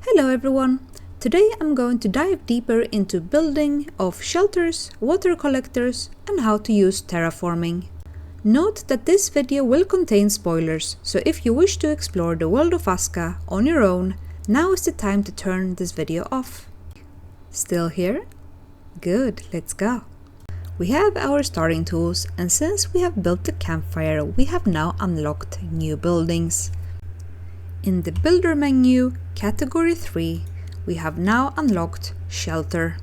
Hello everyone! Today I'm going to dive deeper into building of shelters, water collectors, and how to use terraforming. Note that this video will contain spoilers, so if you wish to explore the world of ASKA on your own, now is the time to turn this video off. Still here? Good, let's go! We have our starting tools, and since we have built the campfire, we have now unlocked new buildings. In the Builder menu, Category 3, we have now unlocked Shelter.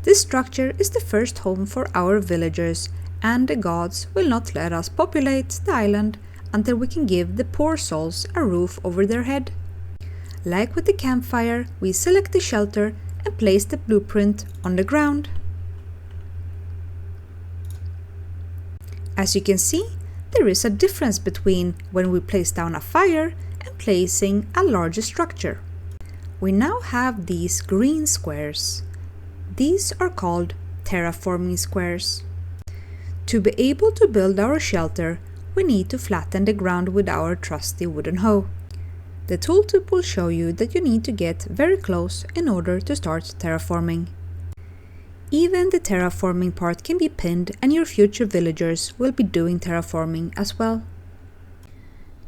This structure is the first home for our villagers, and the gods will not let us populate the island until we can give the poor souls a roof over their head. Like with the campfire, we select the shelter and place the blueprint on the ground. As you can see, there is a difference between when we place down a fire and placing a larger structure. We now have these green squares. These are called terraforming squares. To be able to build our shelter, we need to flatten the ground with our trusty wooden hoe. The tooltip will show you that you need to get very close in order to start terraforming. Even the terraforming part can be pinned, and your future villagers will be doing terraforming as well.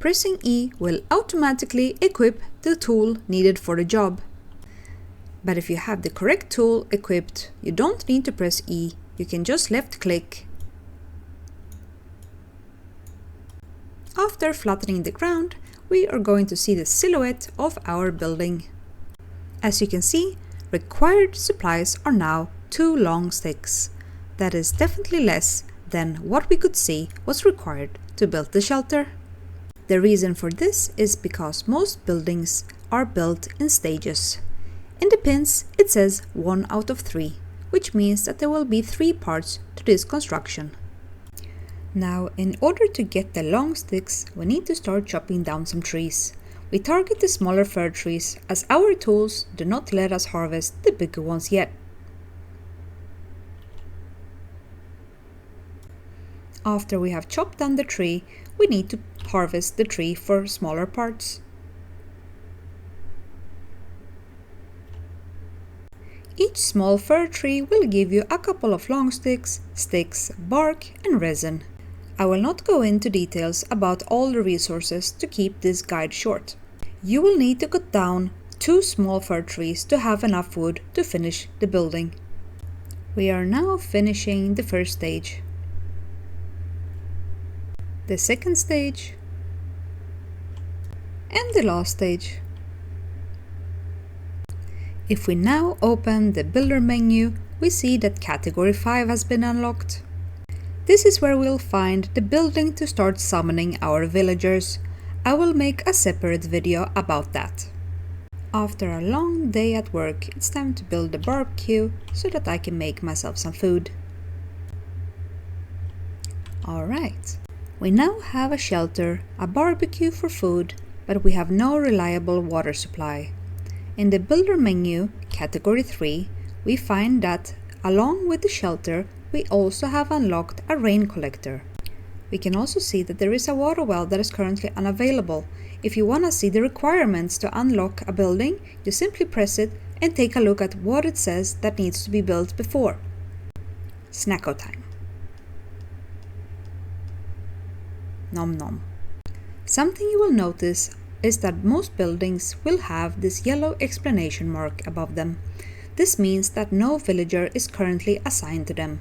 Pressing E will automatically equip the tool needed for the job. But if you have the correct tool equipped, you don't need to press E, you can just left click. After flattening the ground, we are going to see the silhouette of our building. As you can see, required supplies are now 2 long sticks. That is definitely less than what we could see was required to build the shelter. The reason for this is because most buildings are built in stages. In the pins it says 1 out of 3, which means that there will be 3 parts to this construction. Now, in order to get the long sticks, we need to start chopping down some trees. We target the smaller fir trees as our tools do not let us harvest the bigger ones yet. After we have chopped down the tree, we need to harvest the tree for smaller parts. Each small fir tree will give you a couple of long sticks, bark, and resin. I will not go into details about all the resources to keep this guide short. You will need to cut down 2 small fir trees to have enough wood to finish the building. We are now finishing the first stage, the second stage, and the last stage. If we now open the Builder menu, we see that Category 5 has been unlocked. This is where we'll find the building to start summoning our villagers. I will make a separate video about that. After a long day at work, it's time to build a barbecue so that I can make myself some food. Alright. We now have a shelter, a barbecue for food, but we have no reliable water supply. In the Builder menu, Category 3, we find that, along with the shelter, we also have unlocked a rain collector. We can also see that there is a water well that is currently unavailable. If you want to see the requirements to unlock a building, you simply press it and take a look at what it says that needs to be built before. Snacko time. Nom nom. Something you will notice is that most buildings will have this yellow explanation mark above them. This means that no villager is currently assigned to them.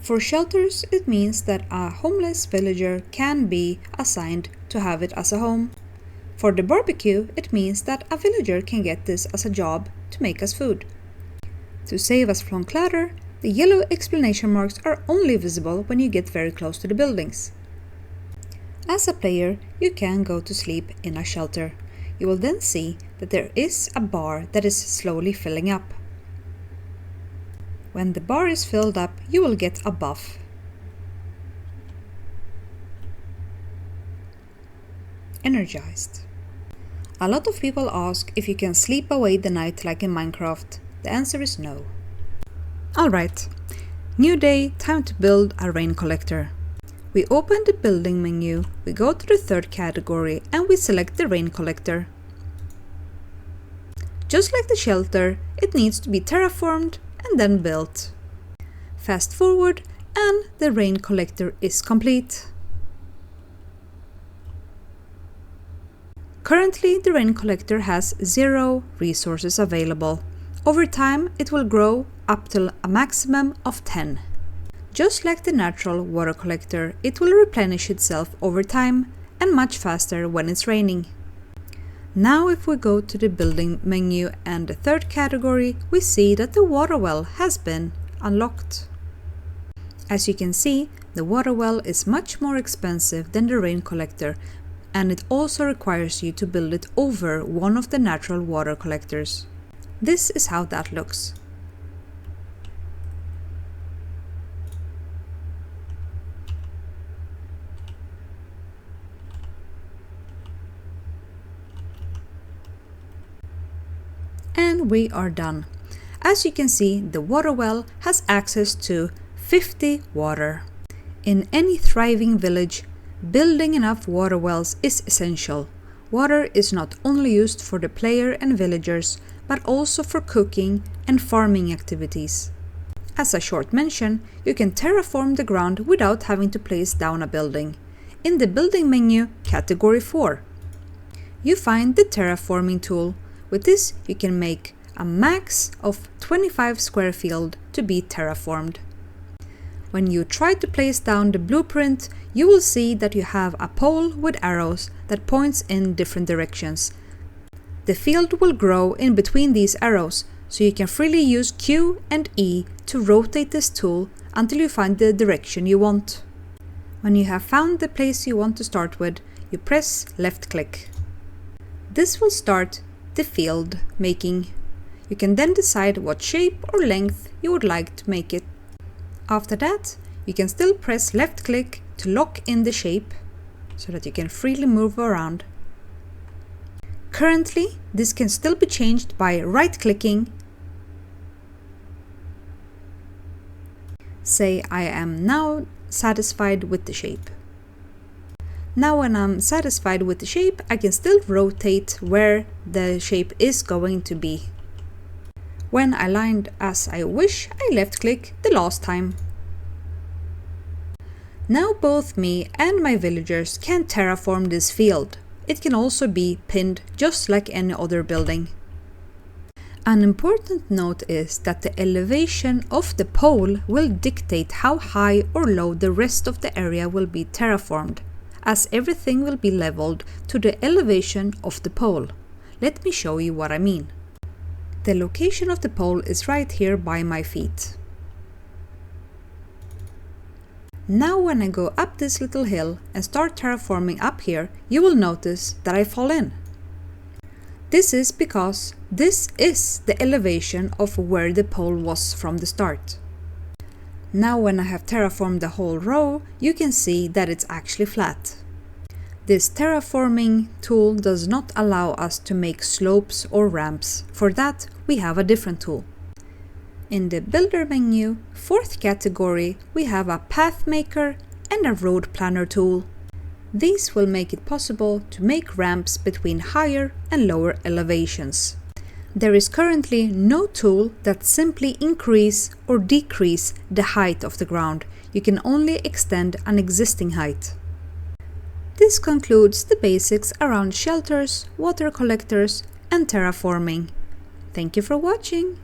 For shelters, it means that a homeless villager can be assigned to have it as a home. For the barbecue, it means that a villager can get this as a job to make us food. To save us from clutter, the yellow explanation marks are only visible when you get very close to the buildings. As a player, you can go to sleep in a shelter. You will then see that there is a bar that is slowly filling up. When the bar is filled up, you will get a buff. Energized. A lot of people ask if you can sleep away the night like in Minecraft. The answer is no. Alright, new day, time to build a rain collector. We open the building menu, we go to the third category and we select the rain collector. Just like the shelter, it needs to be terraformed and then built. Fast forward and the rain collector is complete. Currently, the rain collector has 0 resources available. Over time, it will grow up to a maximum of 10. Just like the natural water collector, it will replenish itself over time and much faster when it's raining. Now if we go to the building menu and the third category, we see that the water well has been unlocked. As you can see, the water well is much more expensive than the rain collector, and it also requires you to build it over one of the natural water collectors. This is how that looks. And we are done. As you can see, the water well has access to 50 water. In any thriving village, building enough water wells is essential. Water is not only used for the player and villagers, but also for cooking and farming activities. As a short mention, you can terraform the ground without having to place down a building. In the building menu, category 4, you find the terraforming tool. With this, you can make a max of 25 square field to be terraformed. When you try to place down the blueprint, you will see that you have a pole with arrows that points in different directions. The field will grow in between these arrows, so you can freely use Q and E to rotate this tool until you find the direction you want. When you have found the place you want to start with, you press left click. This will start the field making. You can then decide what shape or length you would like to make it. After that, you can still press left click to lock in the shape so that you can freely move around. Currently, this can still be changed by right clicking. Say I am now satisfied with the shape. Now when I'm satisfied with the shape, I can still rotate where the shape is going to be. When aligned as I wish, I left click the last time. Now both me and my villagers can terraform this field. It can also be pinned just like any other building. An important note is that the elevation of the pole will dictate how high or low the rest of the area will be terraformed, as everything will be leveled to the elevation of the pole. Let me show you what I mean. The location of the pole is right here by my feet. Now when I go up this little hill and start terraforming up here, you will notice that I fall in. This is because this is the elevation of where the pole was from the start. Now when I have terraformed the whole row, you can see that it's actually flat. This terraforming tool does not allow us to make slopes or ramps. For that, we have a different tool. In the Builder menu, fourth category, we have a Path Maker and a Road Planner tool. These will make it possible to make ramps between higher and lower elevations. There is currently no tool that simply increase or decrease the height of the ground. You can only extend an existing height. This concludes the basics around shelters, water collectors, and terraforming. Thank you for watching.